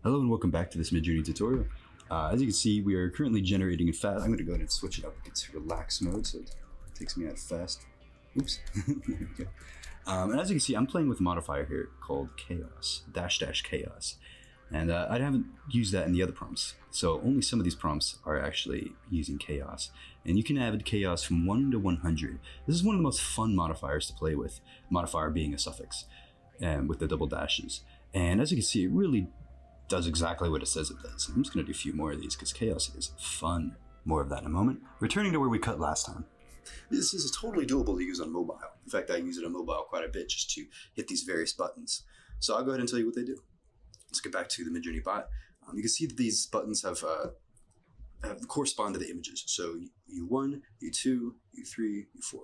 Hello and welcome back to this Midjourney tutorial. As you can see, we are currently generating in fast. I'm going to go ahead and switch it up to relax mode, so it takes me out of fast. Oops, there we go. And as you can see, I'm playing with a modifier here called Chaos, -- Chaos. And I haven't used that in the other prompts. So only some of these prompts are actually using Chaos. And you can add Chaos from 1 to 100. This is one of the most fun modifiers to play with, modifier being a suffix, and with the double dashes. And as you can see, it really does exactly what it says it does. I'm just going to do a few more of these because Chaos is fun. More of that in a moment. Returning to where we cut last time. This is totally doable to use on mobile. In fact, I use it on mobile quite a bit just to hit these various buttons. So I'll go ahead and tell you what they do. Let's get back to the Midjourney bot. You can see that these buttons have correspond to the images. So U1, U2, U3, U4.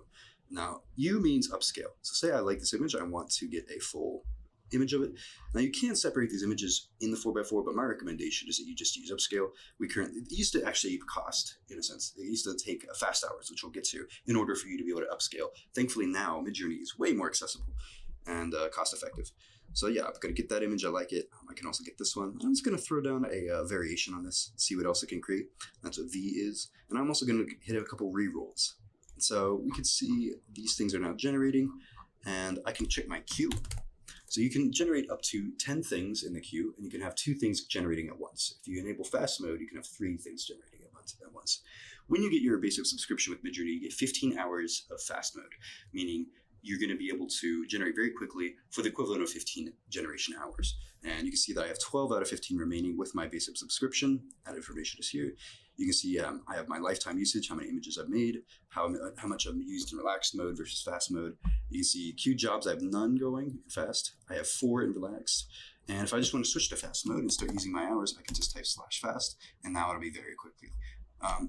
Now, U means upscale. So say I like this image, I want to get a full image of it. Now you can separate these images in the 4x4, but my recommendation is that you just use upscale. It used to actually cost, in a sense. It used to take fast hours, which we'll get to, in order for you to be able to upscale. Thankfully now, Midjourney is way more accessible and cost effective. So yeah, I'm gonna get that image, I like it. I can also get this one. I'm just gonna throw down a variation on this, see what else it can create. That's what V is. And I'm also gonna hit a couple re-rolls. So we can see these things are now generating, and I can check my queue. So you can generate up to 10 things in the queue, and you can have 2 things generating at once. If you enable fast mode, you can have 3 things generating at once. When you get your basic subscription with Midjourney, you get 15 hours of fast mode, meaning you're going to be able to generate very quickly for the equivalent of 15 generation hours. And you can see that I have 12 out of 15 remaining with my basic subscription. That information is here. You can see I have my lifetime usage, how many images I've made, how much I've used in relaxed mode versus fast mode. You can see queued jobs, I have none going fast. I have 4 in relaxed. And if I just want to switch to fast mode and start using my hours, I can just type /fast, and now it'll be very quickly.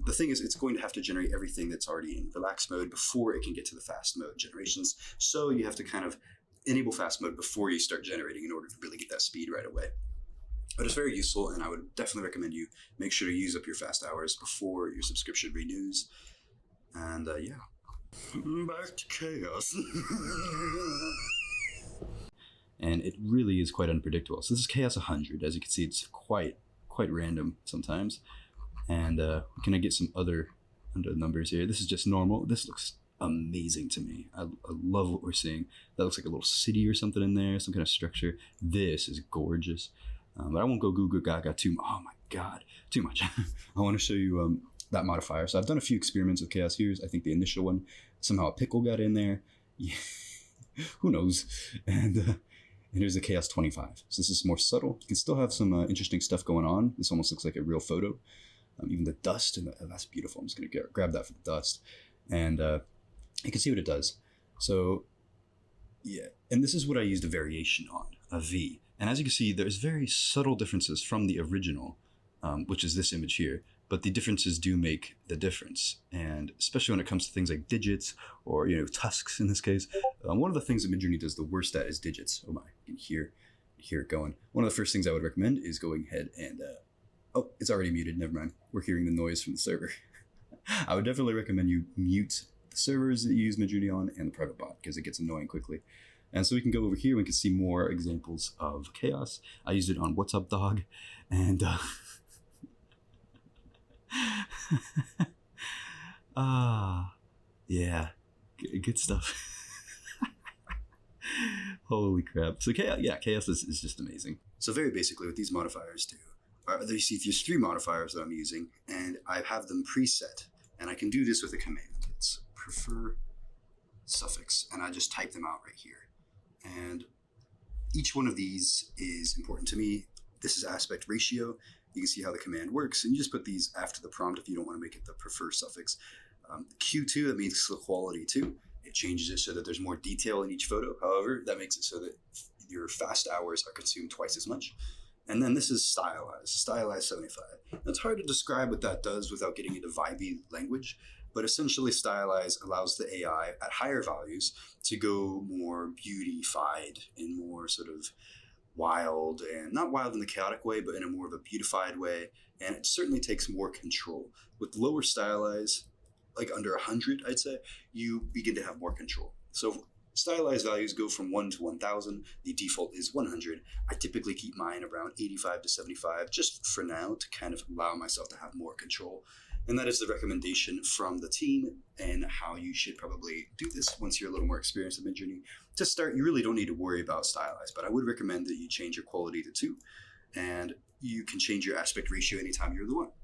The thing is, it's going to have to generate everything that's already in relaxed mode before it can get to the fast mode generations. So you have to kind of enable fast mode before you start generating in order to really get that speed right away. But it's very useful, and I would definitely recommend you make sure to use up your fast hours before your subscription renews. And yeah. Back to Chaos. And it really is quite unpredictable. So this is Chaos 100. As you can see, it's quite random sometimes. And can I get some other numbers here? This is just normal. This looks amazing to me. I love what we're seeing. That looks like a little city or something in there, some kind of structure. This is gorgeous. But I won't go goo goo gaga too much. Oh my God, too much. I want to show you that modifier. So I've done a few experiments with Chaos here. I think the initial one, somehow a pickle got in there. Yeah. Who knows? And here's the Chaos 25. So this is more subtle. You can still have some interesting stuff going on. This almost looks like a real photo. Even the dust, and that's beautiful. I'm just going to grab that for the dust. And you can see what it does. So yeah, and this is what I used a variation on, a V. And as you can see, there's very subtle differences from the original, which is this image here. But the differences do make the difference. And especially when it comes to things like digits or, tusks in this case. One of the things that Midjourney does the worst at is digits. Oh my, you can hear it going. One of the first things I would recommend is going ahead and, oh, it's already muted. Never mind. We're hearing the noise from the server. I would definitely recommend you mute the servers that you use Midjourney on and the private bot because it gets annoying quickly. And so we can go over here. We can see more examples of Chaos. I used it on What's Up Dog, and yeah, good stuff. Holy crap! So Chaos is just amazing. So very basically, what these modifiers do. You see there's 3 modifiers that I'm using, and I have them preset, and I can do this with a command. It's prefer suffix, and I just type them out right here. And each one of these is important to me. This is aspect ratio. You can see how the command works, and you just put these after the prompt if you don't want to make it the prefer suffix. Q2, that means the quality too. It changes it so that there's more detail in each photo. However, that makes it so that your fast hours are consumed twice as much. And then this is stylized 75. Now, it's hard to describe what that does without getting into vibey language, but essentially stylized allows the AI at higher values to go more beautified and more sort of wild, and not wild in the chaotic way, but in a more of a beautified way. And it certainly takes more control. With lower stylized, like under 100, I'd say, you begin to have more control. So Stylized values go from 1 to 1000. The default is 100. I typically keep mine around 85 to 75 just for now to kind of allow myself to have more control. And that is the recommendation from the team and how you should probably do this once you're a little more experienced in Midjourney. To start, you really don't need to worry about stylized, but I would recommend that you change your quality to 2, and you can change your aspect ratio anytime you're the one.